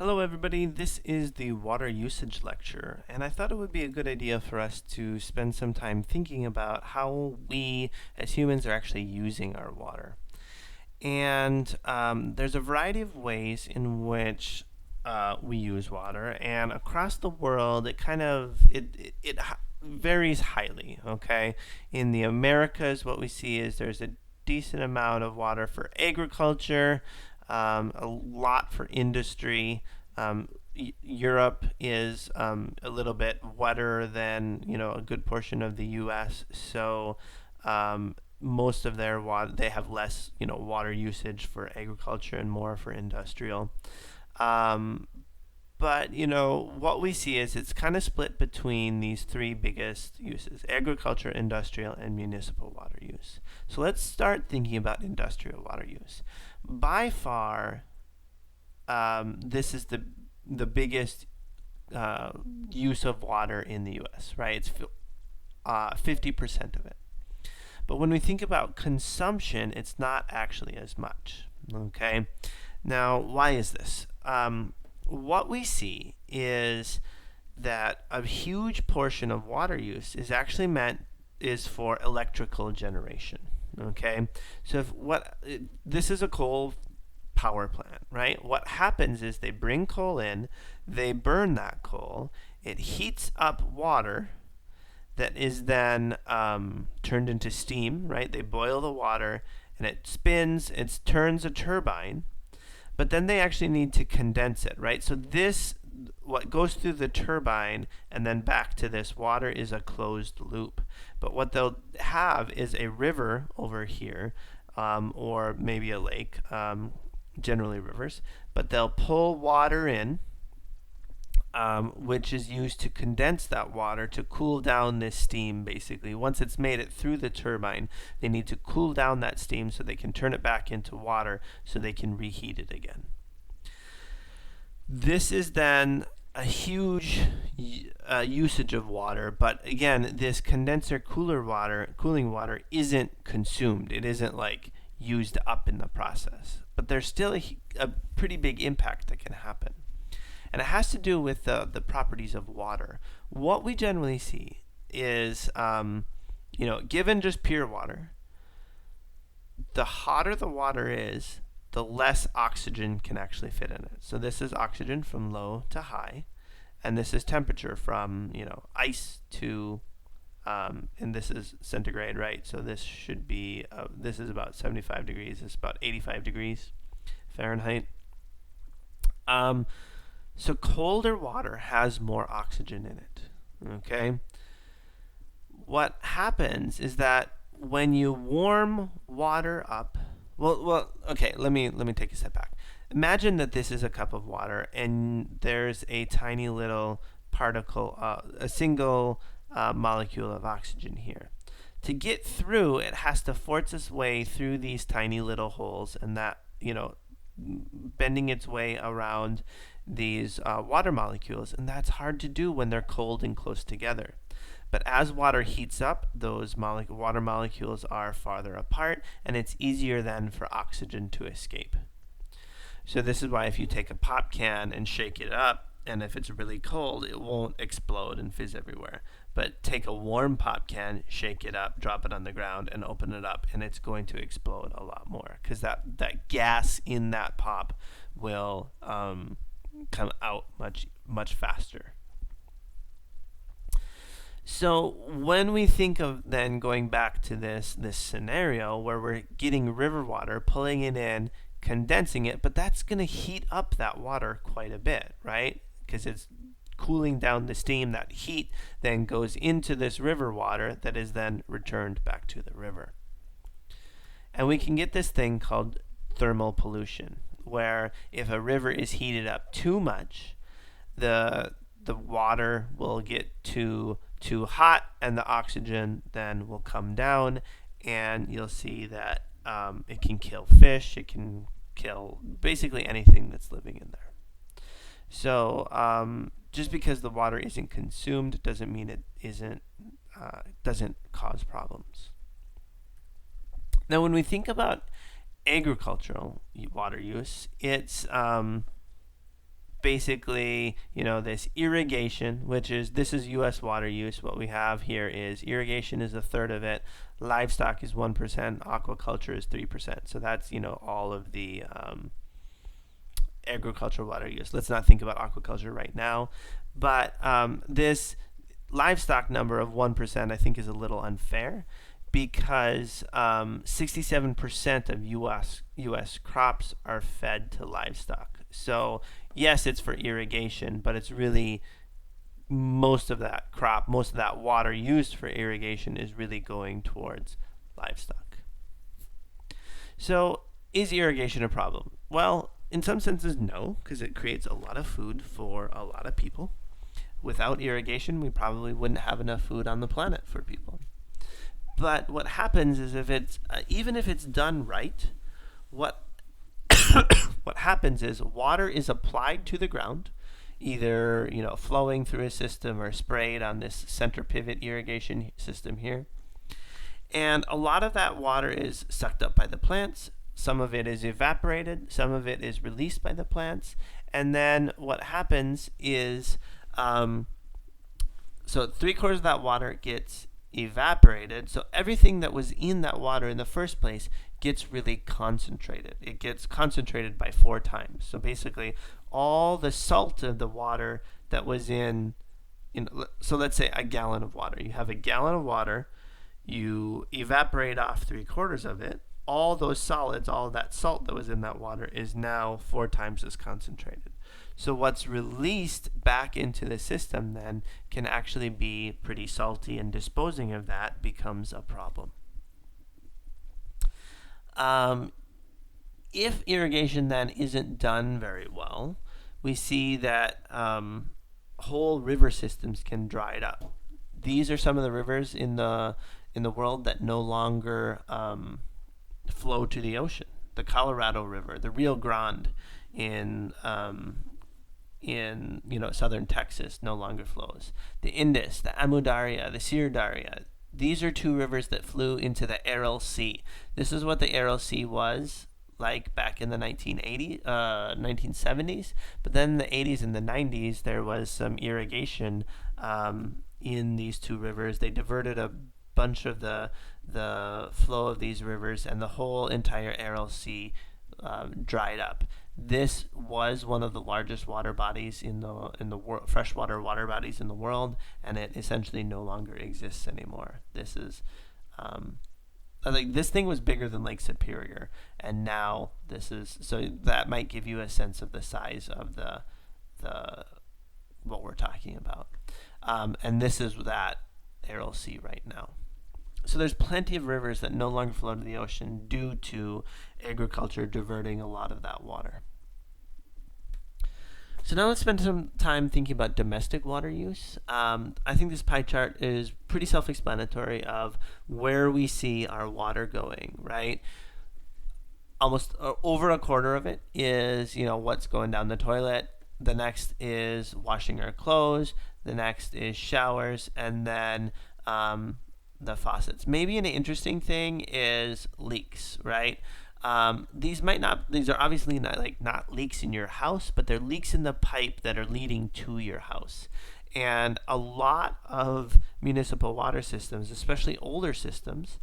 Hello, everybody. This is the water usage lecture, and I thought it would be a good idea for us to spend some time thinking about how we as humans are actually using our water. And there's a variety of ways in which we use water, and across the world, it varies highly. Okay, in the Americas, what we see is there's a decent amount of water for agriculture, a lot for industry. Europe is a little bit wetter than a good portion of the U.S. So most of their water, they have less water usage for agriculture and more for industrial. Um, but what we see is it's kind of split between these three biggest uses: agriculture, industrial, and municipal water use. So let's start thinking about industrial water use. By far, this is the biggest uh, use of water in the U.S. Right? It's 50% of it. But when we think about consumption, it's not actually as much. Okay. Now, why is this? What we see is that a huge portion of water use is actually meant is for electrical generation. Okay, so if what this is a coal power plant, right? What happens is they bring coal in, they burn that coal, it heats up water that is then turned into steam, right? They boil the water and it spins, it turns a turbine, but then they actually need to condense it, right? So this, what goes through the turbine and then back to this water is a closed loop. But what they'll have is a river over here, or maybe a lake, generally rivers, but they'll pull water in, which is used to condense that water to cool down this steam. Basically, once it's made it through the turbine, they need to cool down that steam so they can turn it back into water so they can reheat it again. This is then a huge usage of water, but again, this condenser cooling water isn't consumed. It isn't like used up in the process, but there's still a pretty big impact that can happen. And it has to do with the properties of water. What we generally see is, given just pure water, the hotter the water is, the less oxygen can actually fit in it. So this is oxygen from low to high, and this is temperature from ice to, and this is centigrade, right? So this should be this is about 75 degrees. This is about 85 degrees Fahrenheit. So colder water has more oxygen in it. Okay. What happens is that when you warm water up, okay. Let me take a step back. Imagine that this is a cup of water, and there's a tiny little particle, a single molecule of oxygen here. To get through, it has to force its way through these tiny little holes, and that bending its way around these water molecules, and that's hard to do when they're cold and close together. But as water heats up, those water molecules are farther apart, and it's easier then for oxygen to escape. So this is why if you take a pop can and shake it up, and if it's really cold, it won't explode and fizz everywhere. But take a warm pop can, shake it up, drop it on the ground, and open it up, and it's going to explode a lot more because that gas in that pop will come out much faster. So when we think of then going back to this scenario where we're getting river water, pulling it in, condensing it, but that's going to heat up that water quite a bit, right? Because it's cooling down the steam. That heat then goes into this river water that is then returned back to the river. And we can get this thing called thermal pollution, where if a river is heated up too much, the water will get too hot, and the oxygen then will come down, and you'll see that it can kill fish. It can kill basically anything that's living in there. So just because the water isn't consumed doesn't mean it doesn't cause problems. Now, when we think about agricultural water use, it's basically, this irrigation, this is U.S. water use. What we have here is irrigation is a third of it, livestock is 1%, aquaculture is 3%. So that's, all of the agricultural water use. Let's not think about aquaculture right now, but this livestock number of 1% I think is a little unfair, because 67% of U.S. crops are fed to livestock. So yes, it's for irrigation, but it's really most of that water used for irrigation is really going towards livestock. So is irrigation a problem? Well, in some senses, no, because it creates a lot of food for a lot of people. Without irrigation, we probably wouldn't have enough food on the planet for people. But what happens is, even if it's done right, what what happens is water is applied to the ground, either flowing through a system or sprayed on this center pivot irrigation system here. And a lot of that water is sucked up by the plants. Some of it is evaporated. Some of it is released by the plants. And then what happens is, so 3/4 of that water gets evaporated. So everything that was in that water in the first place gets really concentrated. It gets concentrated by 4 times. So basically, all the salt of the water that was so let's say a gallon of water. You have a gallon of water, you evaporate off 3/4 of it. All those solids, all of that salt that was in that water is now 4 times as concentrated. So what's released back into the system then can actually be pretty salty, and disposing of that becomes a problem. If irrigation then isn't done very well, we see that whole river systems can dry up. These are some of the rivers in the world that no longer flow to the ocean. The Colorado River, the Rio Grande in southern Texas no longer flows. The Indus, the Amu Darya, the Sir Darya. These are 2 rivers that flew into the Aral Sea. This is what the Aral Sea was like back in the 1970s. But then in the 80s and the 90s, there was some irrigation in these 2 rivers. They diverted a bunch of the flow of these rivers, and the whole entire Aral Sea dried up. This was one of the largest water bodies in the world, freshwater water bodies in the world, and it essentially no longer exists anymore. This is this thing was bigger than Lake Superior, and now this is, so that might give you a sense of the size of the what we're talking about. And this is that Aral Sea right now. So there's plenty of rivers that no longer flow to the ocean due to agriculture diverting a lot of that water. So now let's spend some time thinking about domestic water use. I think this pie chart is pretty self-explanatory of where we see our water going, right? Almost over a quarter of it is, what's going down the toilet. The next is washing our clothes. The next is showers, and then the faucets. Maybe an interesting thing is leaks, right? These are obviously not leaks in your house, but they're leaks in the pipe that are leading to your house. And a lot of municipal water systems, especially older systems,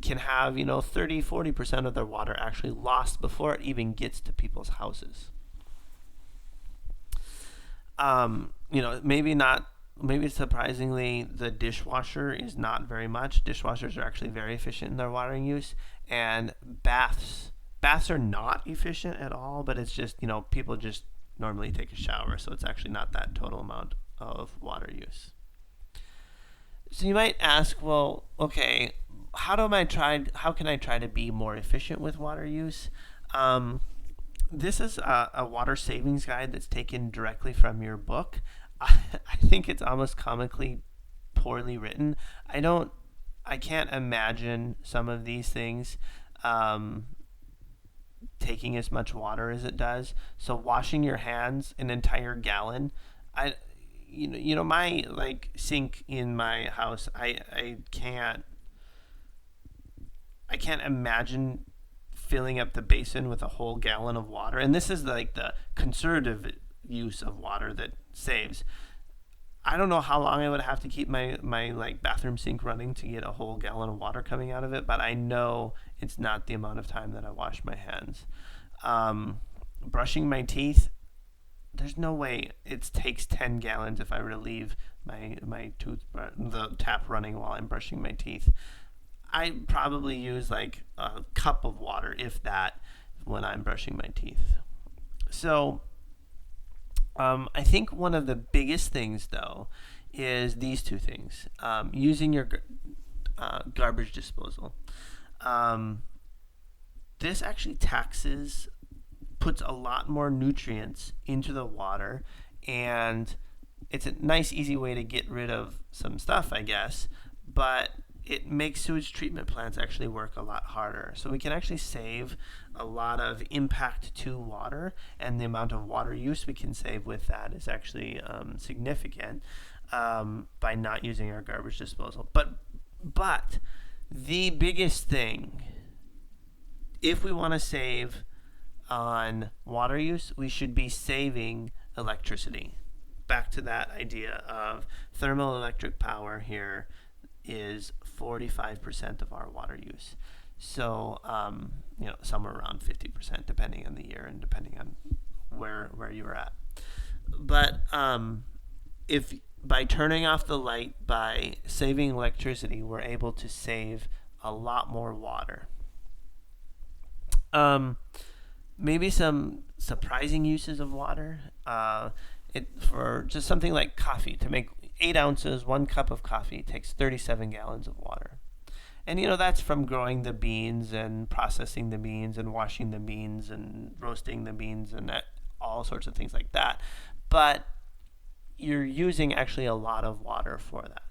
can have 30-40% of their water actually lost before it even gets to people's houses. Maybe surprisingly, the dishwasher is not very much. Dishwashers are actually very efficient in their watering use, and baths are not efficient at all, but it's just, people just normally take a shower, so it's actually not that total amount of water use. So you might ask, well, okay, how can I try to be more efficient with water use? This is a water savings guide that's taken directly from your book. I think it's almost comically poorly written. I can't imagine some of these things taking as much water as it does. So washing your hands an entire gallon, my sink in my house, I can't imagine filling up the basin with a whole gallon of water, and this is like the conservative use of water that saves. I don't know how long I would have to keep my like bathroom sink running to get a whole gallon of water coming out of it, but I know it's not the amount of time that I wash my hands. Brushing my teeth, there's no way it takes 10 gallons if I were to leave the tap running while I'm brushing my teeth. I probably use like a cup of water, if that, when I'm brushing my teeth. So I think one of the biggest things, though, is these two things. Using your garbage disposal. This actually puts a lot more nutrients into the water, and it's a nice, easy way to get rid of some stuff, I guess, but it makes sewage treatment plants actually work a lot harder. So we can actually save a lot of impact to water, and the amount of water use we can save with that is actually significant by not using our garbage disposal. But the biggest thing, if we want to save on water use, we should be saving electricity. Back to that idea of thermal electric power here is 45% of our water use. So, somewhere around 50%, depending on the year and depending on where you are at. But if by turning off the light, by saving electricity, we're able to save a lot more water. Maybe some surprising uses of water. For just something like coffee, to make 8 ounces, 1 cup of coffee takes 37 gallons of water. And that's from growing the beans and processing the beans and washing the beans and roasting the beans and all sorts of things like that. But you're using actually a lot of water for that.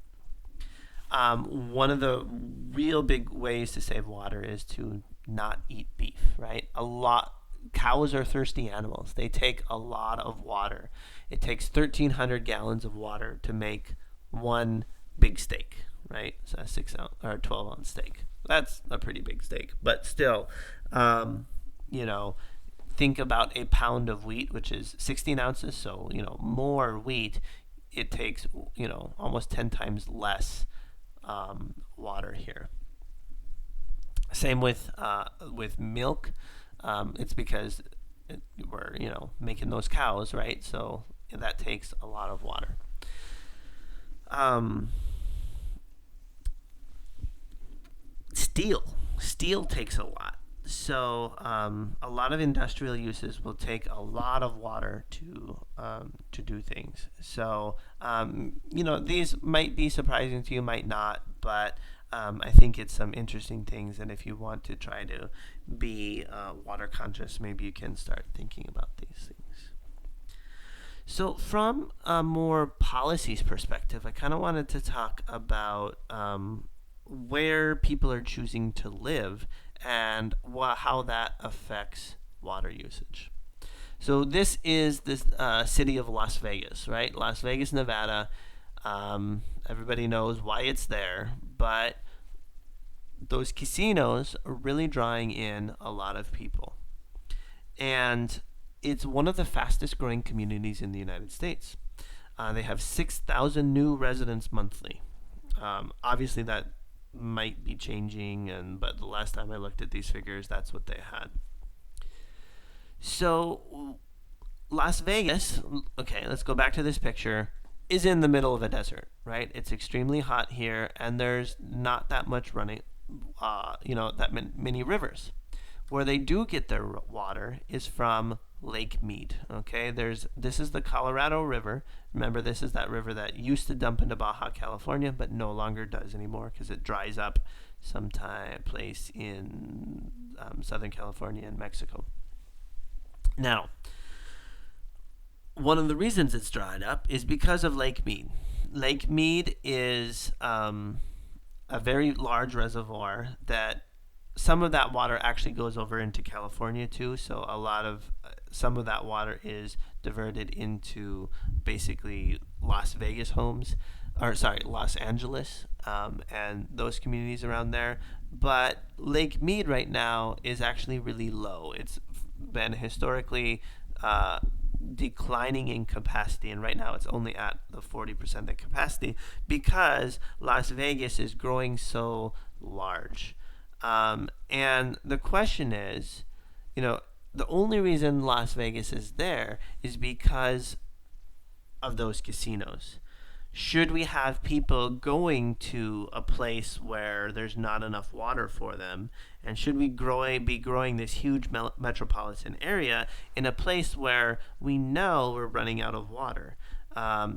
One of the real big ways to save water is to not eat beef, right? Cows are thirsty animals. They take a lot of water. It takes 1,300 gallons of water to make one big steak, right? So a 6 ounce or 12 ounce steak. That's a pretty big steak, but still, think about a pound of wheat, which is 16 ounces. So more wheat, it takes almost 10 times less water here. Same with milk. It's because we're making those cows, right? So that takes a lot of water. Steel takes a lot. So a lot of industrial uses will take a lot of water to do things. So these might be surprising to you, might not, but I think it's some interesting things, and if you want to try to be water conscious, maybe you can start thinking about these things. So from a more policies perspective, I kind of wanted to talk about where people are choosing to live and how that affects water usage. So this is the city of Las Vegas, right? Las Vegas, Nevada. Everybody knows why it's there, but those casinos are really drawing in a lot of people. And it's one of the fastest growing communities in the United States. They have 6,000 new residents monthly. Obviously that might be changing, but the last time I looked at these figures, that's what they had. So Las Vegas, okay, let's go back to this picture, is in the middle of a desert, right? It's extremely hot here, and there's not that much running, many rivers. Where they do get their water is from Lake Mead, okay? This is the Colorado River. Remember, this is that river that used to dump into Baja California, but no longer does anymore because it dries up place in Southern California and Mexico. Now, one of the reasons it's dried up is because of Lake Mead. Lake Mead is a very large reservoir that some of that water actually goes over into California too. So some of that water is diverted into basically Las Vegas homes. or sorry, Los Angeles, and those communities around there. But Lake Mead right now is actually really low. It's been historically uh, declining in capacity, and right now it's only at the 40% of capacity because Las Vegas is growing so large. And the question is, you know, the only reason Las Vegas is there is because of those casinos. Should we have people going to a place where there's not enough water for them? And should we be growing this huge metropolitan area in a place where we know we're running out of water?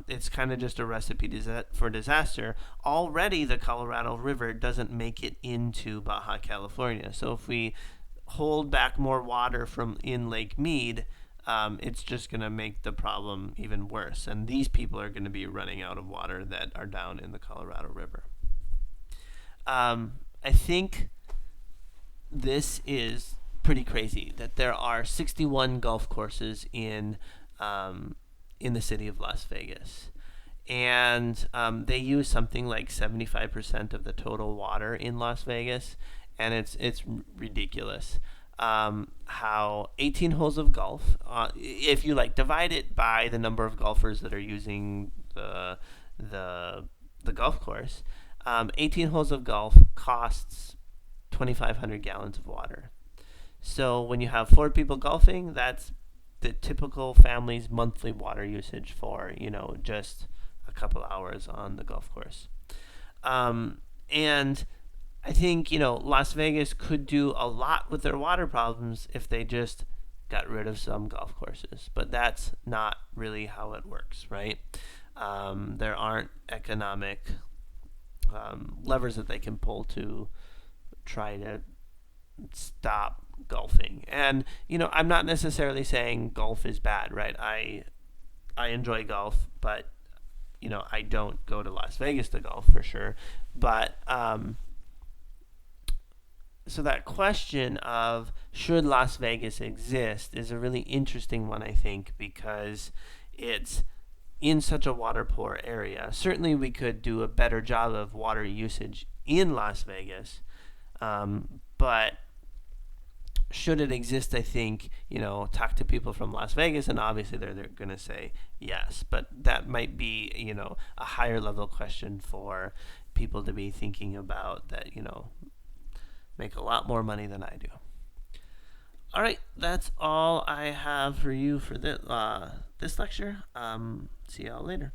It's kind of just a recipe for disaster. Already, the Colorado River doesn't make it into Baja California. So if we hold back more water from in Lake Mead, it's just going to make the problem even worse. And these people are going to be running out of water that are down in the Colorado River. I think this is pretty crazy that there are 61 golf courses in the city of Las Vegas. And they use something like 75% of the total water in Las Vegas, and it's ridiculous. How 18 holes of golf, if you like divide it by the number of golfers that are using the golf course, 18 holes of golf costs 2,500 gallons of water. So when you have 4 people golfing, that's the typical family's monthly water usage for just a couple hours on the golf course. And I think Las Vegas could do a lot with their water problems if they just got rid of some golf courses, but that's not really how it works, right? There aren't economic levers that they can pull to try to stop golfing. And I'm not necessarily saying golf is bad, right? I enjoy golf, but I don't go to Las Vegas to golf for sure. But so that question of should Las Vegas exist is a really interesting one, I think, because it's in such a water poor area. Certainly we could do a better job of water usage in Las Vegas, but should it exist, I think, talk to people from Las Vegas, and obviously they're going to say yes. But that might be, a higher level question for people to be thinking about that, make a lot more money than I do. All right, that's all I have for you for this lecture. See y'all later.